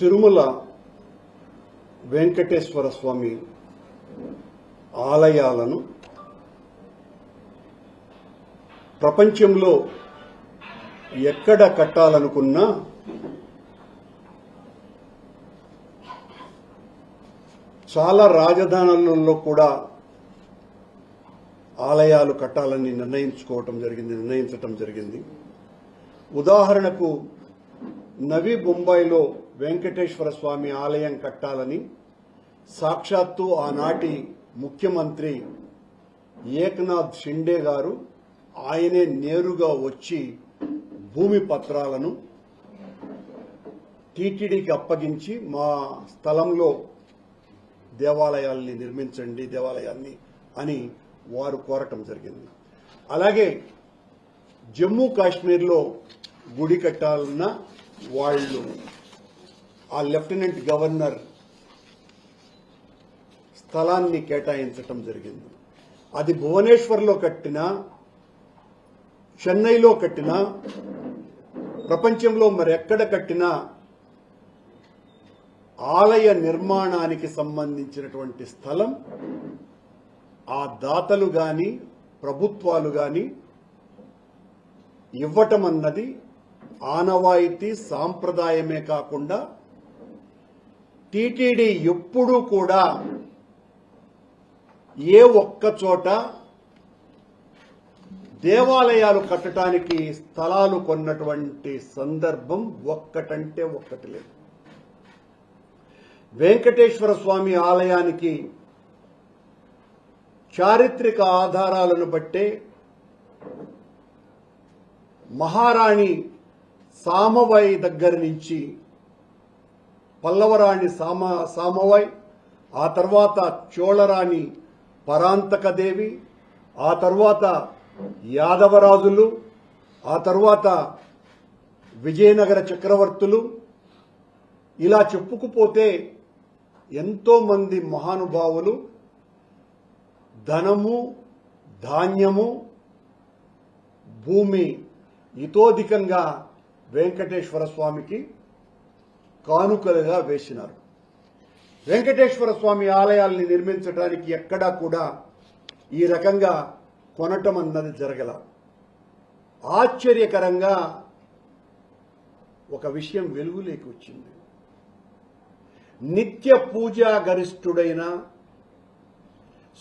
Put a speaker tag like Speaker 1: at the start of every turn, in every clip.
Speaker 1: తిరుమల వెంకటేశ్వర స్వామి ఆలయాలను ప్రపంచంలో ఎక్కడ కట్టాలనుకున్నా చాలా రాజధానులలో కూడా ఆలయాలు కట్టాలని నిర్ణయించటం జరిగింది. ఉదాహరణకు నవీ ముంబైలో వెంకటేశ్వర స్వామి ఆలయం కట్టాలని సాక్షాత్తు ఆనాటి ముఖ్యమంత్రి ఏక్నాథ్ షిండే గారు ఆయనే నేరుగా వచ్చి భూమి పత్రాలను టీటీడీకి అప్పగించి మా స్థలంలో దేవాలయాల్ని నిర్మించండి దేవాలయాన్ని అని వారు కోరటం జరిగింది. అలాగే జమ్మూ కాశ్మీర్లో గుడి కట్టాలన్న వాళ్ళు ఆ లెఫ్టినెంట్ గవర్నర్ స్థలాన్ని కేటాయించటం జరిగింది. అది భువనేశ్వర్లో కట్టినా చెన్నైలో కట్టినా ప్రపంచంలో మరెక్కడ కట్టినా ఆలయ నిర్మాణానికి సంబంధించినటువంటి స్థలం ఆ దాతలు గాని ప్రభుత్వాలు గాని ఇవ్వటం అన్నది ఆనవాయితీ సాంప్రదాయమే కాకుండా టీటీడీ ఎప్పుడూ కూడా ఏ ఒక్క చోట దేవాలయాలు కట్టడానికి స్థలాలు కొన్నటువంటి సందర్భం ఒక్కటంటే ఒక్కటి లేదు. వెంకటేశ్వర స్వామి ఆలయానికి చారిత్రక ఆధారాలను బట్టే మహారాణి సామవై దగ్గర నుంచి పల్లవరాణి సామవై, ఆ తర్వాత చోళరాణి పరాంతకదేవి, ఆ తర్వాత యాదవరాజులు, ఆ తర్వాత విజయనగర చక్రవర్తులు, ఇలా చెప్పుకుపోతే ఎంతో మంది మహానుభావులు ధనము ధాన్యము భూమి ఇతోధికంగా వెంకటేశ్వర స్వామికి కానుకలుగా వేసినారు. వెంకటేశ్వర స్వామి ఆలయాల్ని నిర్మించడానికి ఎక్కడా కూడా ఈ రకంగా కొనటం అన్నది జరగల. ఆశ్చర్యకరంగా ఒక విషయం వెలుగులోకి వచ్చింది. నిత్య పూజా గరిష్ఠుడైన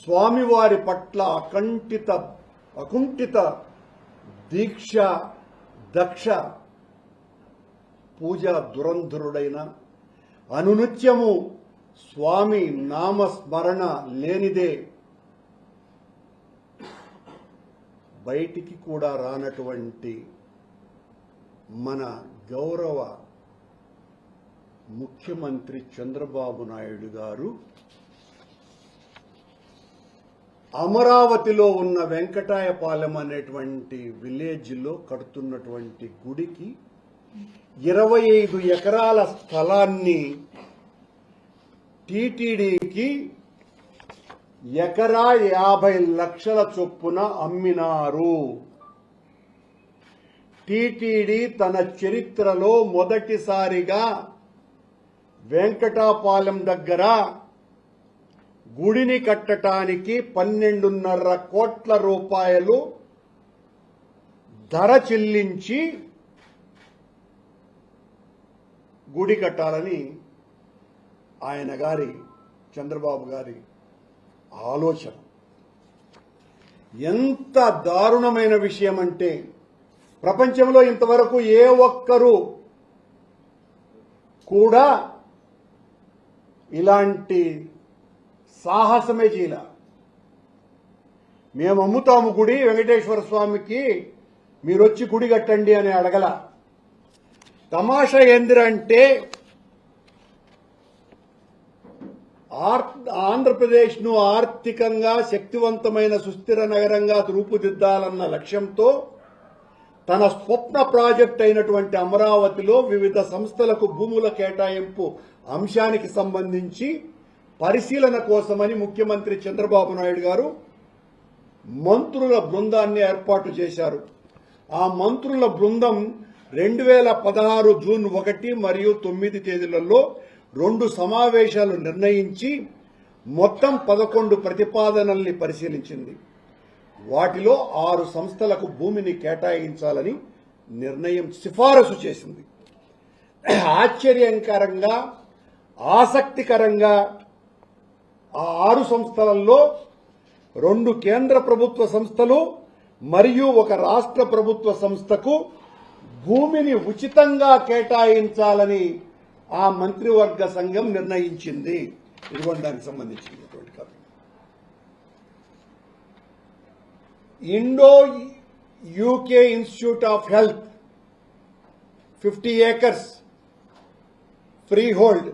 Speaker 1: స్వామివారి పట్ల అకుంఠిత దీక్ష దక్ష పూజా దురంధరుడైన అనునిత్యము స్వామి నామస్మరణ లేనిదే బయటికి కూడా రానటువంటి మన గౌరవ ముఖ్యమంత్రి చంద్రబాబు నాయుడు గారు అమరావతిలో ఉన్న వెంకటాయపాలెం అనేటువంటి విలేజ్లో కడుతున్నటువంటి గుడికి 25 ఎకరాల స్థలాన్ని టీటీడీకి ఎకరా 50 లక్షల చొప్పున అమ్మినారు. టీటీడీ తన చరిత్రలో మొదటిసారిగా వెంకటాపాలెం దగ్గర గుడిని కట్టడానికి 12.5 కోట్ల రూపాయలు ధర చెల్లించి గుడి కట్టాలని ఆయన గారి చంద్రబాబు గారి ఆలోచన. ఎంత దారుణమైన విషయం అంటే ప్రపంచంలో ఇంతవరకు ఏ ఒక్కరూ కూడా ఇలాంటి సాహసమే చేయాల. మేము అమ్ముతాము గుడి వెంకటేశ్వర స్వామికి, మీరొచ్చి గుడి కట్టండి అని అడగల. తమాషా ఏందిరంటే ఆంధ్రప్రదేశ్ను ఆర్థికంగా శక్తివంతమైన సుస్థిర నగరంగా రూపుదిద్దాలన్న లక్ష్యంతో తన స్వప్న ప్రాజెక్ట్ అయినటువంటి అమరావతిలో వివిధ సంస్థలకు భూముల కేటాయింపు అంశానికి సంబంధించి పరిశీలన కోసమని ముఖ్యమంత్రి చంద్రబాబు నాయుడు గారు మంత్రుల బృందాన్ని ఏర్పాటు చేశారు. ఆ మంత్రుల బృందం 2016 జూన్ 1 మరియు 9 తేదీలలో 2 సమావేశాలు నిర్ణయించి మొత్తం 11 ప్రతిపాదనల్ని పరిశీలించింది. వాటిలో 6 సంస్థలకు భూమిని కేటాయించాలని నిర్ణయం సిఫారసు చేసింది. ఆశ్చర్యకరంగా, ఆసక్తికరంగా ఆ 6 సంస్థలలో 2 కేంద్ర ప్రభుత్వ సంస్థలు మరియు 1 రాష్ట్ర ప్రభుత్వ సంస్థకు భూమిని ఉచితంగా కేటాయించాలని ఆ మంత్రివర్గ సంఘం నిర్ణయించింది. ఇదిగోండి దానికి సంబంధించినటువంటి కథ. Indo UK institute of health 50 acres free hold,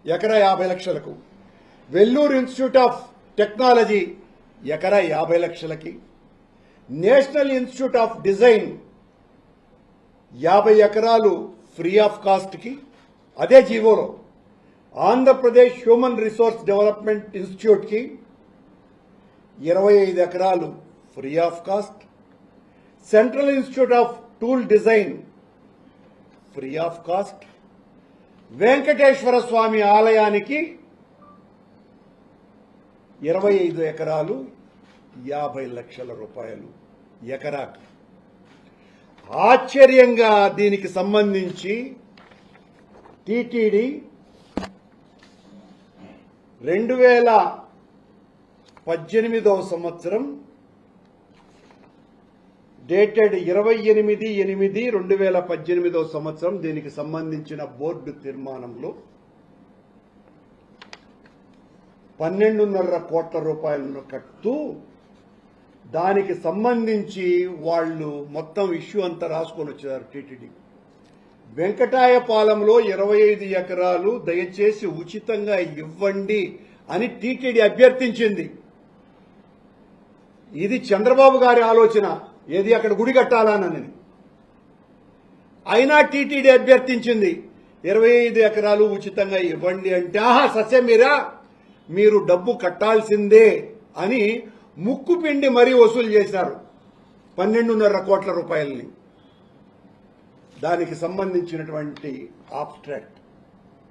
Speaker 1: ఎకరా 50 లక్షలకు. వెల్లూరు ఇన్స్టిట్యూట్ ఆఫ్ టెక్నాలజీ ఎకరా 50 లక్షలకి. నేషనల్ ఇన్స్టిట్యూట్ ఆఫ్ డిజైన్ 50 ఎకరాలు ఫ్రీ ఆఫ్ కాస్ట్ కి, అదే జీవోలో. Andhra Pradesh human resource development institute కి 25 ఎకరాలు free of cost. Central institute of tool design free of cost. Venkateswara Swamy ఆలయానికి 25 ఎకరాలు 50 లక్షల రూపాయలు ఎకరాకు. ఆశ్చర్యంగా దీనికి సంబంధించి టీటీడీ 2018వ సంవత్సరం డేటెడ్ 28/8/2018వ సంవత్సరం దీనికి సంబంధించిన బోర్డు తీర్మానంలో 12.5 కోట్ల రూపాయలను కట్టుతూ దానికి సంబంధించి వాళ్ళు మొత్తం ఇష్యూ అంతా రాసుకొని వచ్చారు టీటీడీ. వెంకటాయపాలెంలో 25 ఎకరాలు దయచేసి ఉచితంగా ఇవ్వండి అని టీటీడీ అభ్యర్థించింది. ఇది చంద్రబాబు గారి ఆలోచన, ఏది అక్కడ గుడి కట్టాలనని. అయినా టీటీడీ అభ్యర్థించింది 25 ఎకరాలు ఉచితంగా ఇవ్వండి అంటే, సస్యమీరా మీరు డబ్బు కట్టాల్సిందే అని ముక్కు పిండి మరీ వసూలు చేశారు 12.5 కోట్ల రూపాయలని. దానికి సంబంధించినటువంటి ఆబ్స్ట్రాక్ట్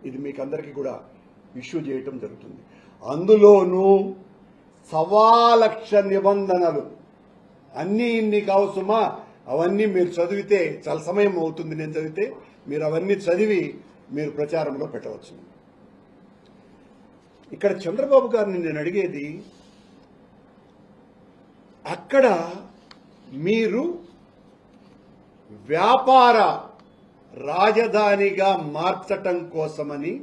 Speaker 1: ఇది మీకు అందరికీ కూడా ఇష్యూ చేయటం జరుగుతుంది. అందులోనూ 1.25 లక్ష నిబంధనలు, అన్నీ ఇన్ని కావసుమా, అవన్నీ మీరు చదివితే చాలా సమయం అవుతుంది. నేను చదివితే మీరు అవన్నీ చదివి మీరు ప్రచారంలో పెట్టవచ్చు. ఇక్కడ చంద్రబాబు గారిని నేను అడిగేది, అక్కడ మీరు వ్యాపార రాజధానిగా మార్చటం కోసమని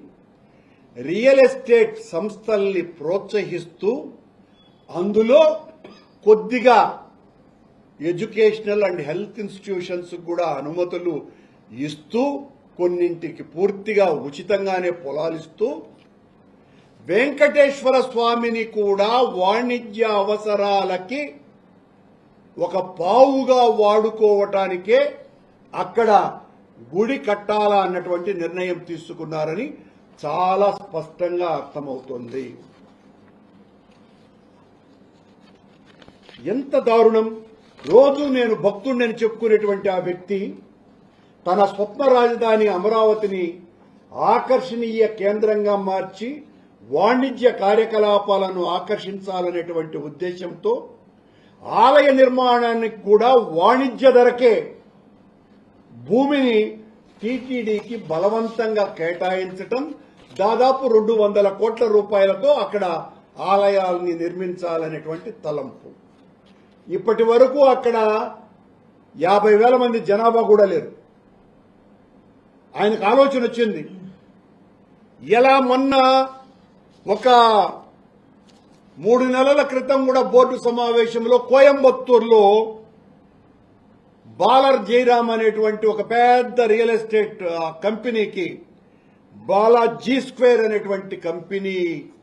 Speaker 1: రియల్ ఎస్టేట్ సంస్థల్ని ప్రోత్సహిస్తూ అందులో కొద్దిగా ఎడ్యుకేషనల్ అండ్ హెల్త్ ఇన్స్టిట్యూషన్స్ కూడా అనుమతులు ఇస్తూ, కొన్నింటికి పూర్తిగా ఉచితంగానే పొలాలిస్తూ, వెంకటేశ్వర స్వామిని కూడా వాణిజ్య అవసరాలకి ఒక పావుగా వాడుకోవటానికే అక్కడ గుడి కట్టాలా అన్నటువంటి నిర్ణయం తీసుకున్నారని చాలా స్పష్టంగా అర్థమవుతోంది. ఎంత దారుణం! రోజు నేను భక్తుడిని చెప్పుకునేటువంటి ఆ వ్యక్తి తన స్వప్న రాజధాని అమరావతిని ఆకర్షణీయ కేంద్రంగా మార్చి వాణిజ్య కార్యకలాపాలను ఆకర్షించాలనేటువంటి ఉద్దేశంతో ఆలయ నిర్మాణానికి కూడా వాణిజ్య ధరకే భూమిని టీటీడీకి బలవంతంగా కేటాయించటం, దాదాపు 200 కోట్ల రూపాయలతో అక్కడ ఆలయాల్ని నిర్మించాలనేటువంటి తలంపు. ఇప్పటి వరకు అక్కడ 50,000 మంది జనాభా కూడా లేరు. ఆయనకు ఆలోచన వచ్చింది, ఎలా మొన్న ఒక 3 నెలల క్రితం కూడా బోర్డు సమావేశంలో కోయంబత్తూరులో బాలర్ జయరామ్ అనేటువంటి ఒక పెద్ద రియల్ ఎస్టేట్ కంపెనీకి, బాలాజీ స్క్వేర్ అనేటువంటి కంపెనీ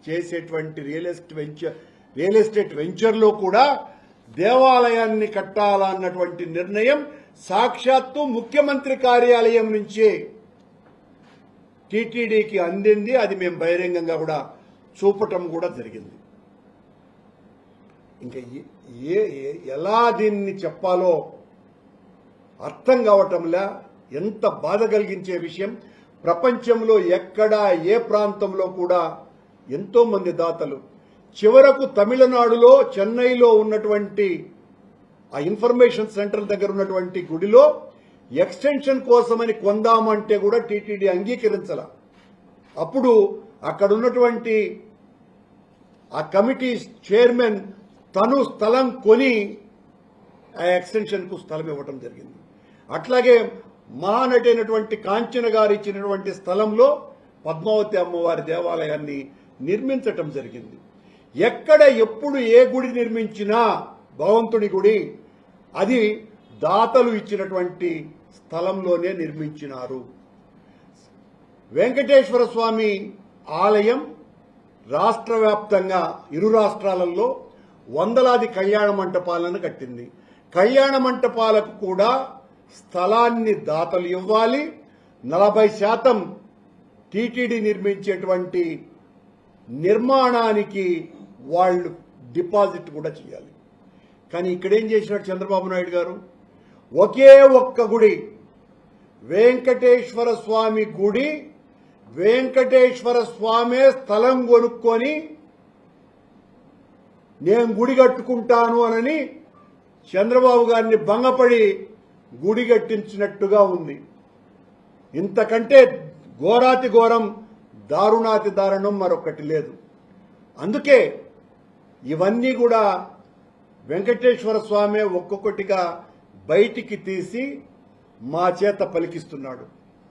Speaker 1: చేసేటువంటి రియల్ ఎస్టేట్ వెంచర్లో కూడా దేవాలయాన్ని కట్టాలన్నటువంటి నిర్ణయం సాక్షాత్తు ముఖ్యమంత్రి కార్యాలయం నుంచే టీటీడీకి అందింది. అది మేము బహిరంగంగా కూడా చూపటం కూడా జరిగింది. ఇంకా ఎలా దీన్ని చెప్పాలో అర్థం కావటంలా. ఎంత బాధ కలిగించే విషయం. ప్రపంచంలో ఎక్కడా ఏ ప్రాంతంలో కూడా ఎంతో మంది దాతలు చివరకు తమిళనాడులో చెన్నైలో ఉన్నటువంటి ఆ ఇన్ఫర్మేషన్ సెంటర్ దగ్గర ఉన్నటువంటి గుడిలో ఎక్స్టెన్షన్ కోసమని కొందామంటే కూడా టీటీడీ అంగీకరించాల. అప్పుడు అక్కడ ఉన్నటువంటి ఆ కమిటీ చైర్మన్ తను స్థలం కొని ఆ ఎక్స్టెన్షన్కు స్థలం ఇవ్వటం జరిగింది. అట్లాగే మహానటైనటువంటి కాంచన గారు ఇచ్చినటువంటి స్థలంలో పద్మావతి అమ్మవారి దేవాలయాన్ని నిర్మించటం జరిగింది. ఎక్కడ ఎప్పుడు ఏ గుడి నిర్మించినా భగవంతుడి గుడి అది దాతలు ఇచ్చినటువంటి స్థలంలోనే నిర్మించినారు. వెంకటేశ్వర స్వామి ఆలయం రాష్ట్ర వ్యాప్తంగా ఇరు రాష్ట్రాలలో వందలాది కళ్యాణ మంటపాలను కట్టింది. కళ్యాణ మంటపాలకు కూడా స్థలాన్ని దాతలు ఇవ్వాలి. 40% టీటీడీ నిర్మించేటువంటి నిర్మాణానికి వాళ్ళు డిపాజిట్ కూడా చేయాలి. కానీ ఇక్కడేం చేసినాడు చంద్రబాబు నాయుడు గారు? ఒకే ఒక్క గుడి, వెంకటేశ్వర స్వామి గుడి, వెంకటేశ్వర స్వామే స్థలం కొనుక్కొని నేను గుడి కట్టుకుంటాను అని చంద్రబాబు గారిని భంగపడి గుడి కట్టించినట్టుగా ఉంది. ఇంతకంటే ఘోరాతి ఘోరం, దారుణాతి దారుణం మరొకటి లేదు. అందుకే ఇవన్నీ కూడా వెంకటేశ్వర స్వామి ఒక్కొక్కటిగా బయటికి తీసి మా చేత పలికిస్తున్నాడు.